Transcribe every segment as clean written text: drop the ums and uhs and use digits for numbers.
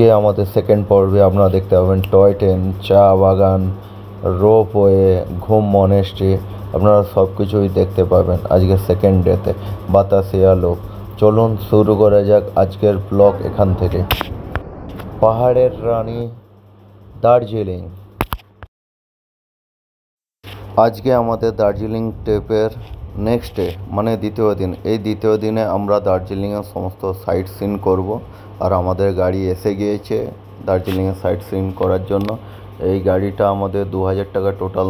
আজকে আমাদের সেকেন্ড পর্বে আপনারা দেখতে পাবেন টয় ট্রেন, চা বাগান, রোপওয়ে, ঘুম মনেস্ট্রি, আপনারা সব কিছুই দেখতে পাবেন আজকে সেকেন্ড ডেতে। বাতাসে আলো। চলুন শুরু করা যাক আজকের ব্লগ এখান থেকে। পাহাড়ের রানী দার্জিলিং। আজকে আমাদের দার্জিলিং ট্রিপের নেক্সট ডে মানে দ্বিতীয় দিন। এই দ্বিতীয় দিনে আমরা দার্জিলিংয়ের সমস্ত সাইট সিন করব। আর আমাদের গাড়ি এসে গিয়েছে দার্জিলিংয়ে সাইট সিন করার জন্য। এই গাড়িটা আমাদের 2000 টাকা টোটাল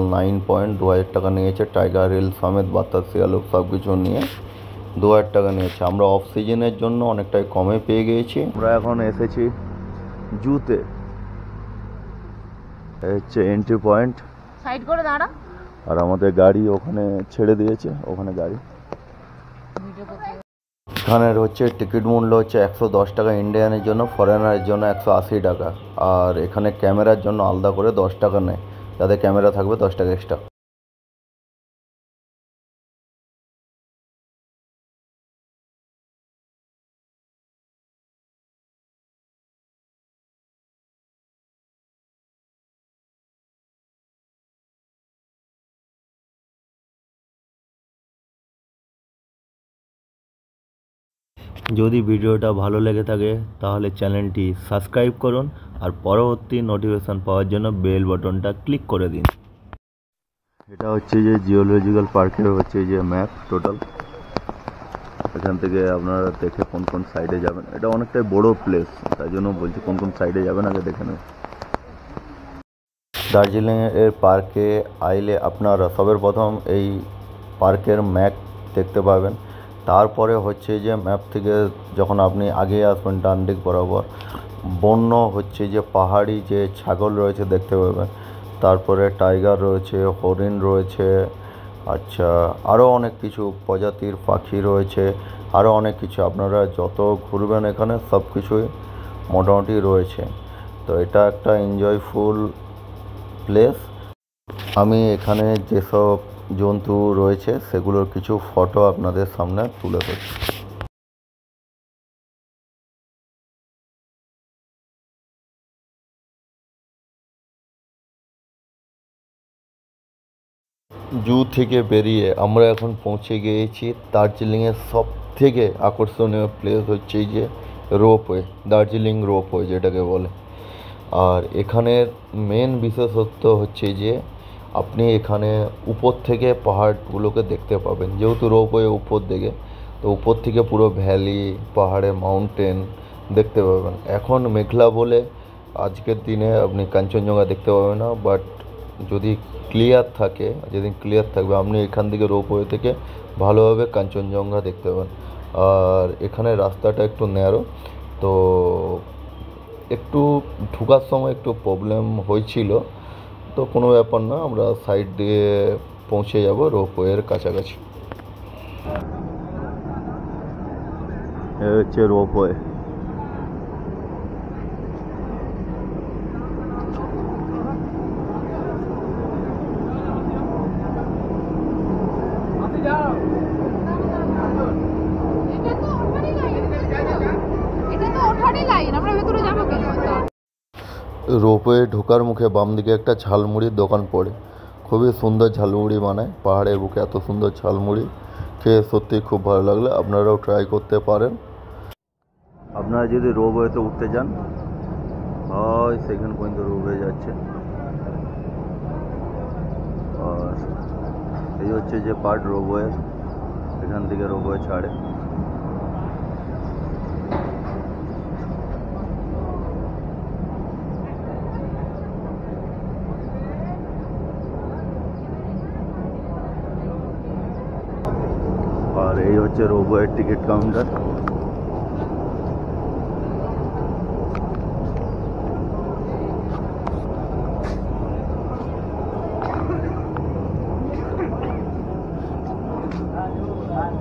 2000 টাকা নিয়েছে। টাইগার হিল সমেত বাতাসি আলো সব কিছু নিয়ে 2000 টাকা নিয়েছে। আমরা অফ সিজনের জন্য অনেকটাই কমে পেয়ে গিয়েছি। আমরা এখন এসেছি জুতে, হচ্ছে এন্ট্রি পয়েন্ট। সাইড করে দাঁড়া। আর আমাদের গাড়ি ওখানে ছেড়ে দিয়েছে, ওখানে গাড়ি। এখানের হচ্ছে টিকিট মূল্য হচ্ছে 110 টাকা ইন্ডিয়ানের জন্য, ফরেনারের জন্য 180 টাকা। আর এখানে ক্যামেরার জন্য আলাদা করে 10 টাকা নেয়, যাদের ক্যামেরা থাকবে 10 টাকা এক্সট্রা। যদি ভিডিওটা ভালো লেগে থাকে তাহলে চ্যানেলটি সাবস্ক্রাইব করুন আর পরবর্তী নোটিফিকেশান পাওয়ার জন্য বেল বাটনটা ক্লিক করে দিন। এটা হচ্ছে যে জিওলজিক্যাল পার্কের হচ্ছে যে ম্যাপ টোটাল। এখান থেকে আপনারা দেখে কোন কোন সাইডে যাবেন। এটা অনেকটাই বড় প্লেস, তাই জন্য বলছি কোন কোন সাইডে যাবেন আগে দেখে নেবেন। দার্জিলিংয়ের পার্কে আইলে আপনারা সবের প্রথম এই পার্কের ম্যাপ দেখতে পাবেন। তারপরে হচ্ছে যে ম্যাপ থেকে যখন আপনি আগে আসবেন ডান দিক বরাবর, বন্য হচ্ছে যে পাহাড়ি যে ছাগল রয়েছে দেখতে পাবেন। তারপরে টাইগার রয়েছে, হরিণ রয়েছে, আচ্ছা আরও অনেক কিছু প্রজাতির পাখি রয়েছে, আরও অনেক কিছু। আপনারা যত ঘুরবেন এখানে সব কিছুই মোটামুটি রয়েছে। তো এটা একটা এনজয়ফুল প্লেস। আমি এখানে যেসব জন্তু রয়েছে সেগুলোর কিছু ফটো আপনাদের সামনে তুলে ধরছি। জু থেকে বেরিয়ে আমরা এখন পৌঁছে গিয়েছি দার্জিলিংয়ের সব থেকে আকর্ষণীয় প্লেস হচ্ছে এই যে রোপওয়ে, দার্জিলিং রোপওয়ে যেটাকে বলে। আর এখানের মেন বিশেষত্ব হচ্ছে যে আপনি এখানে উপর থেকে পাহাড়গুলোকে দেখতে পাবেন। যেহেতু রোপওয়ে উপর দিকে, তো উপর থেকে পুরো ভ্যালি, পাহাড়ে মাউন্টেন দেখতে পাবেন। এখন মেঘলা বলে আজকের দিনে আপনি কাঞ্চনজঙ্ঘা দেখতে পাবেন না, বাট যদি ক্লিয়ার থাকে, যেদিন ক্লিয়ার থাকবে আপনি এখান থেকে রোপওয়ে থেকে ভালোভাবে কাঞ্চনজঙ্ঘা দেখতে পাবেন। আর এখানে রাস্তাটা একটু ন্যারো, তো একটু ঢোকার সময় একটু প্রবলেম হয়েছিল, তো কোনো ব্যাপার না, আমরা সাইড দিয়ে পৌঁছে যাব রোপওয়ের কাছাকাছি। এ হচ্ছে রোপওয়ে। রোপওয়ে ঢোকার মুখে বাম দিকে একটা ঝালমুড়ির দোকান পড়ে। খুবই সুন্দর ঝালমুড়ি বানায়। পাহাড়ের বুকে এত সুন্দর ঝালমুড়ি খেয়ে সত্যি খুব ভালো লাগলো। আপনারাও ট্রাই করতে পারেন। আপনারা যদি রোপওয়েতে উঠতে যান, হয় সেখান পর্যন্ত রোপওয়ে যাচ্ছে। আর এই হচ্ছে যে পার্ট রোপওয়ে, এখান থেকে রোপওয়ে ছাড়ে। আর এই হচ্ছে রোপওয়ের টিকিট কাউন্টার।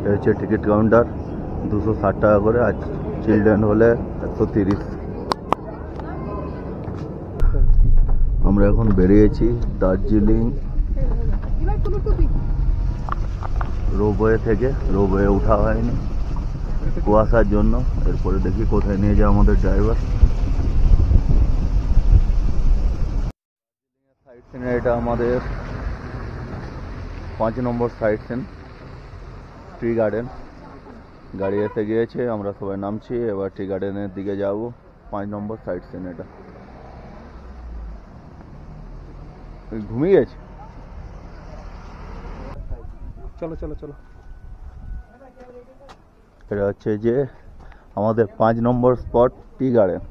এই হচ্ছে টিকিট কাউন্টার, 260 টাকা করে, আর চিলড্রেন হলে 130। আমরা এখন বেরিয়েছি দার্জিলিং রোপওয়ে থেকে। রোপওয়ে উঠা হয়নি কুয়াশার জন্য। এরপরে দেখি কোথায় নিয়ে যায় আমাদের ড্রাইভার। এটা আমাদের 5 নম্বর সাইট সিন, ট্রি গার্ডেন। গাড়ি এসে গিয়েছে, আমরা সবাই নামছি, এবার ট্রি গার্ডেনের দিকে যাব। 5 নম্বর সাইট সিন এটা। ঘুমিয়ে গেছে, চলো চলো চলো। এটা হচ্ছে যে আমাদের 5 নম্বর স্পট, টি গার্ডেন।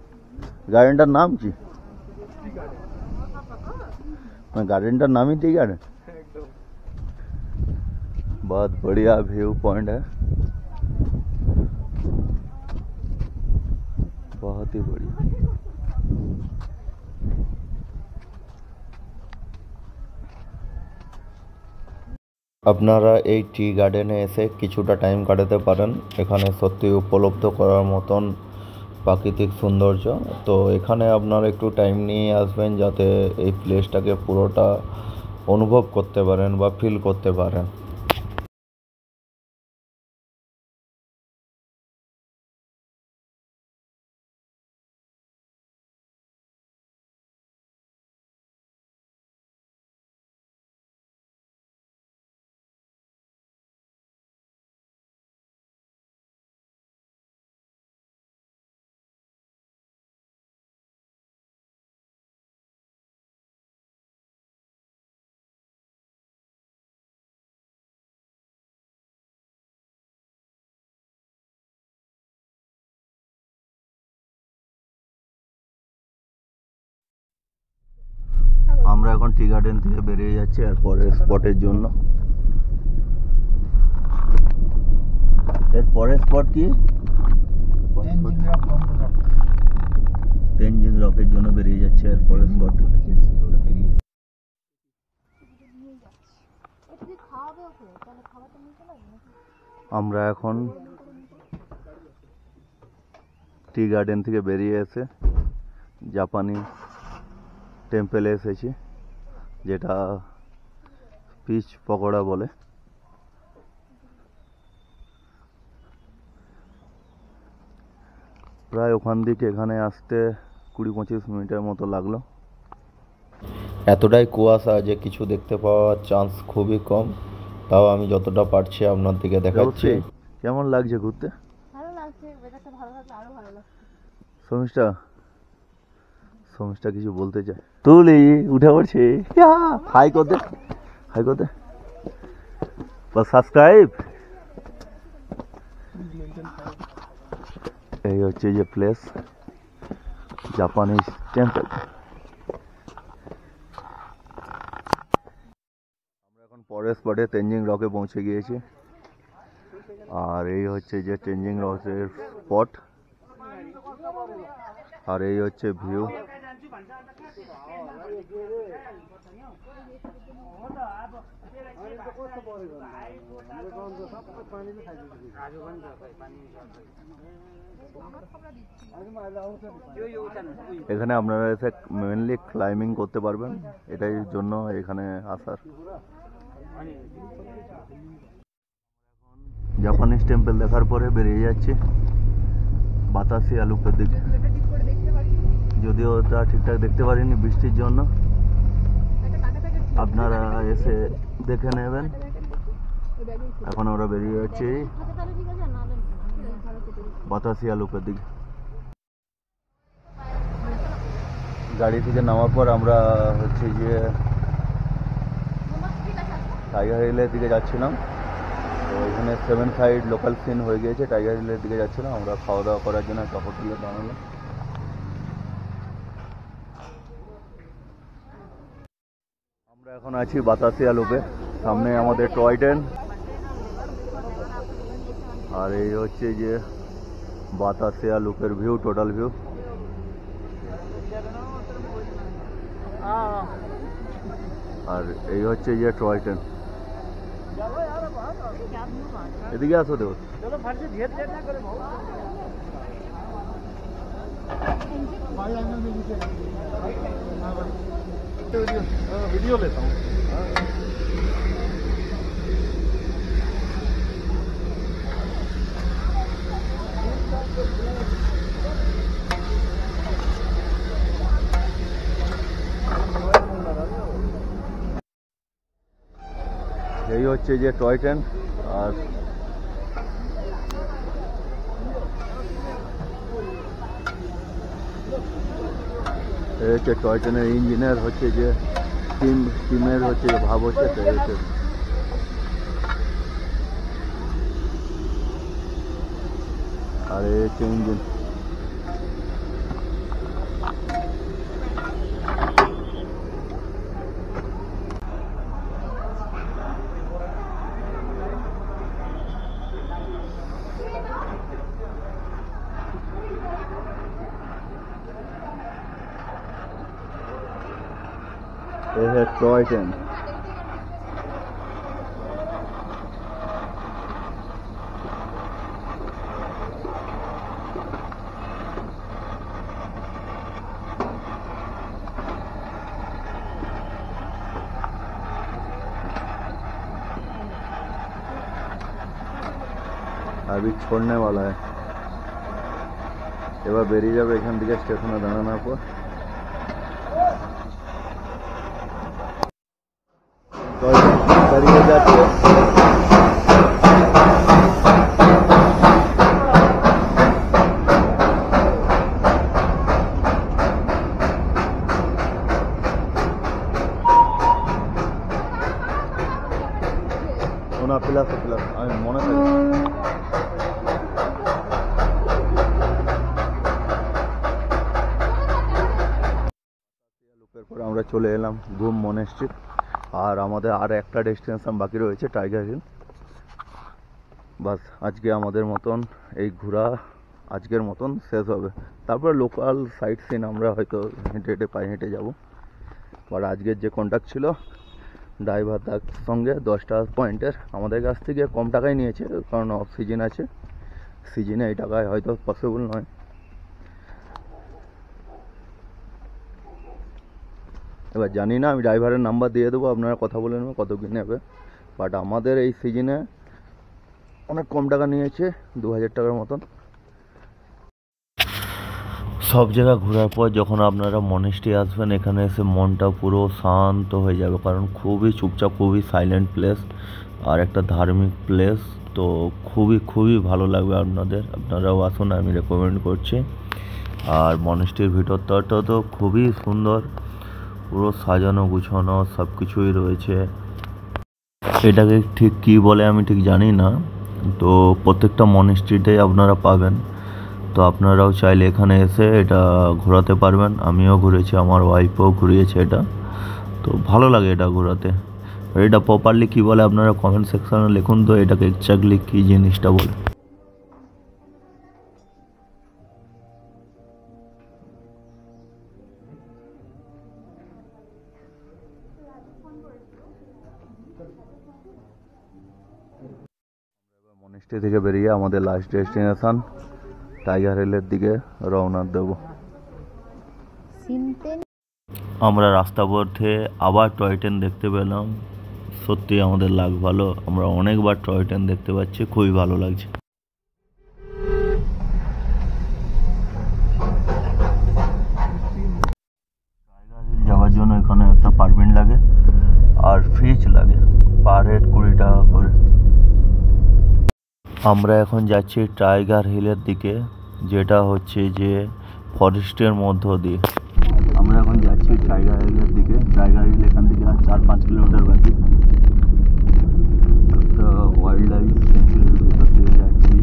গার্ডেনটার নাম কি? गार्डन नाम ही टी गार्डन। बहुत बढ़िया व्यू पॉइंट है, बहुत ही बढ़िया। আপনারা এই টি গার্ডেনে এসে কিছুটা টাইম কাটাতে পারেন। এখানে সত্যি উপলব্ধ করার মতন প্রাকৃতিক সৌন্দর্য। তো এখানে আপনারা একটু টাইম নিয়ে আসবেন যাতে এই প্লেসটাকে পুরোটা অনুভব করতে পারেন বা ফিল করতে পারেন। আমরা এখন টি গার্ডেন থেকে বেরিয়ে যাচ্ছি আর পরের স্পটের জন্য। এর পরের স্পট কি? তেনজিং রকের জন্য বেরিয়ে যাচ্ছে আর পরের স্পট। আমরা এখন টি গার্ডেন থেকে বেরিয়ে এসে জাপানি টেম্পেলে এসেছি, যেটা পিচ পকোড়া বলে। প্রায় ওখান থেকে এখানে আসতে 20-25 মিনিটের মতো লাগলো। এতটাই কুয়াশা যে কিছু দেখতে পাওয়ার চান্স খুবই কম, তাও আমি যতটা পারছি আপনার দিকে দেখাচ্ছি। কেমন লাগছে ঘুরতে? ভালো লাগছে, ওয়েদারটা ভালো থাকলে আরো ভালো লাগছে। সমিষ্টা কিছু বলতে চায়? তুলি উঠে পড়ছে, হাই করতে, হাই করতে, সাবস্ক্রাইব। এই হচ্ছে যে প্লেস, জাপানিজ টেম্পল। আমরা এখন পরের স্পটে তেনজিং রকে পৌঁছে গিয়েছি, আর এই হচ্ছে যে তেনজিং রকের স্পট, আর এই হচ্ছে ভিউ। এখানে আপনারা এসে মেনলি ক্লাইম্বিং করতে পারবেন, এটাই জন্য এখানে আসার। জাপানিজ টেম্পল দেখার পরে বেরিয়ে যাচ্ছি বাতাসি আলুকের দিকে। যদিও ওটা ঠিকঠাক দেখতে পারিনি বৃষ্টির জন্য, আপনারা এসে দেখে নেবেন। এখন আমরা বেরিয়ে যাচ্ছি বাতাসি আলুকের দিকে। গাড়ি থেকে নামার পর আমরা হচ্ছে যে টাইগার হিলের দিকে যাচ্ছিলাম। তো এখানে 7 সাইড লোকাল সিন হয়ে গিয়েছে, টাইগার হিলের দিকে যাচ্ছিলাম। আমরা খাওয়া দাওয়া করার জন্য একটা হোটেলে দাঁড়ালাম। আমরা এখন আছি বাতাসিয়া লুপে, সামনে আমাদের টয় ট্রেন, আর এই হচ্ছে যে বাতাসিয়া লুপের ভিউ, টোটাল ভিউ। আর এই হচ্ছে যে টয় ট্রেন। এদিকে আসো দেব। वीडियो लेता हूँ। হচ্ছে যে টয় ট্রেন, আর এই হচ্ছে টয় ট্রেনের ইঞ্জিনের হচ্ছে যে টিমের হচ্ছে যে ভাব হচ্ছে, তো এই হচ্ছে আর এই হচ্ছে ইঞ্জিন। ये है टॉय ट्रेन। अभी छोड़ने वाला है, এবার বেরিয়ে যাবে এখান থেকে স্টেশনে দাঁড়ানোর পর। দাঁড়িয়ে যাচ্ছে ওনা প্লাস আমি মনে করি লুপের পর আমরা চলে এলাম ঘুম মনেস্ট্রি, আর আমাদের আর একটা ডেস্টিনেশন বাকি রয়েছে টাইগার হিল। বাস আজকে আমাদের মতন এই ঘোরা আজকের মতন শেষ হবে, তারপর লোকাল সাইট সিন আমরা হয়তো হেঁটে হেঁটে পায়ে হেঁটে যাব। বাট আজকের যে কন্ট্যাক্ট ছিল ড্রাইভার তার সঙ্গে 10টা পয়েন্টের আমাদের কাছ থেকে কম টাকায় নিয়েছে, কারণ অফ সিজন আছে, সিজনে এই টাকায় হয়তো পসিবল নয়। এবার জানি না, আমি ড্রাইভারের নাম্বার দিয়ে দেবো, আপনারা কথা বলে নেবেন কত কি নেবে। বাট আমাদের এই সিজনে অনেক কম টাকা নিয়েছে, 2000 টাকার মতন। সব জায়গা ঘোরার পর যখন আপনারা মনেস্ট্রি আসবেন, এখানে এসে মনটা পুরো শান্ত হয়ে যাবে, কারণ খুবই চুপচাপ, খুবই সাইলেন্ট প্লেস আর একটা ধার্মিক প্লেস। তো খুবই ভালো লাগবে আপনাদের, আপনারাও আসুন, আমি রেকমেন্ড করছি। আর মনেস্ট্রির ভিতরটা তো খুবই সুন্দর, পুরো সাজানো গুছানো সব কিছুই রয়েছে। এটাকে ঠিক কী বলে আমি ঠিক জানি না, তো প্রত্যেকটা মনেস্ট্রিতেই আপনারা পাবেন। তো আপনারাও চাইলে এখানে এসে এটা ঘোরাতে পারবেন, আমিও ঘুরেছি, আমার ওয়াইফও ঘুরিয়েছে এটা, তো ভালো লাগে এটা ঘোরাতে। এটা প্রপারলি কী বলে আপনারা কমেন্ট সেকশনে লিখুন তো, এটাকে এক্স্যাক্টলি কী জিনিসটা বলে। মনেস্ট্রি থেকে বেরিয়ে আমাদের লাস্ট ডেস্টিনেশন টাইগার হিলের দিকে রওনা দেব। আমরা রাস্তা পথে আবার টয় ট্রেন দেখতে পেলাম, সত্যি আমাদের লাগ ভালো, আমরা অনেকবার টয় ট্রেন দেখতে পাচ্ছি, খুবই ভালো লাগছে। টাইগার হিল যাওয়ার জন্য এখানে একটা পারমিট লাগে আর ফিজ লাগে, পার হেড 20 টাকা করে। আমরা এখন যাচ্ছি টাইগার হিলের দিকে, যেটা হচ্ছে যে ফরেস্টের মধ্য দিয়ে। আমরা এখন যাচ্ছি টাইগার হিলের দিকে। টাইগার হিল এখান থেকে আর 4-5 কিলোমিটার বাকি। একটা ওয়াইল্ড লাইফ সেঞ্চুরির ভিতর দিয়ে যাচ্ছি।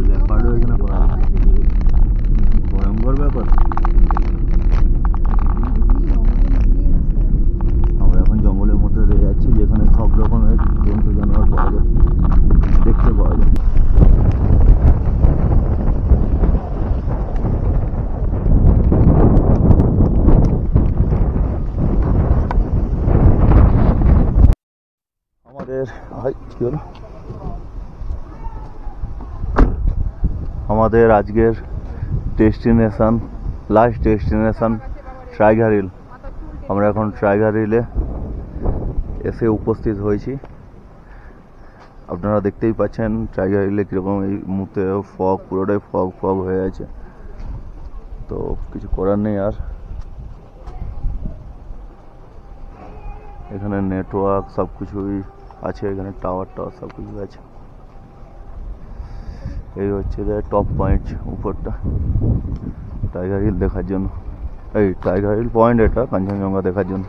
লেপার্ডও এখানে পাওয়া যায়, ভয়ঙ্কর ব্যাপার। আমরা এখন জঙ্গলের মধ্যে দিয়ে যাচ্ছি, যেখানে সব রকমের জন্তু জানোয়ার পাওয়া যায়, দেখতে পাওয়া যায়। আমাদের আজকের destination, last destination Tiger Hill. আমরা এখন টাইগার হিলে এসে উপস্থিত হয়েছি। আপনারা দেখতেই পাচ্ছেন টাইগার হিলে কীরকম এই মুহূর্তে ফগ, পুরোটাই ফগ হয়ে আছে। তো কিছু করার নেই আর। এখানে নেটওয়ার্ক সব কিছুই আছে, এখানে টাওয়ার সব কিছু আছে। এই হচ্ছে যে টপ পয়েন্ট উপরটা টাইগার হিল দেখার জন্য। এই টাইগার হিল পয়েন্ট, এটা কাঞ্চনজঙ্ঘা দেখার জন্য।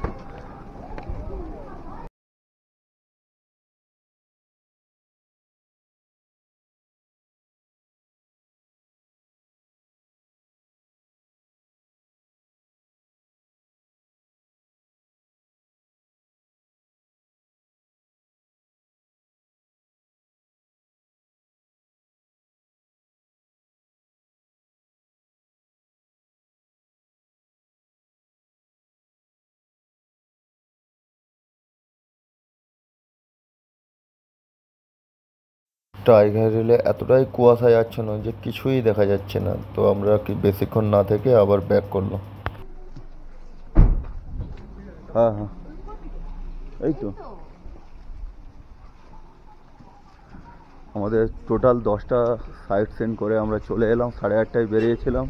টাইগার হিলে এতটাই কুয়াশা যাচ্ছে না যে কিছুই দেখা যাচ্ছে না, তো আমরা কি বেশিক্ষণ না থেকে আবার ব্যাক করলাম। হ্যাঁ হ্যাঁ, এই তো আমাদের টোটাল 10টা সাইট সিন করে আমরা চলে এলাম। 8:30টায় বেরিয়েছিলাম,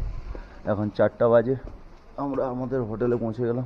এখন 4টা বাজে। আমরা আমাদের হোটেলে পৌঁছে গেলাম।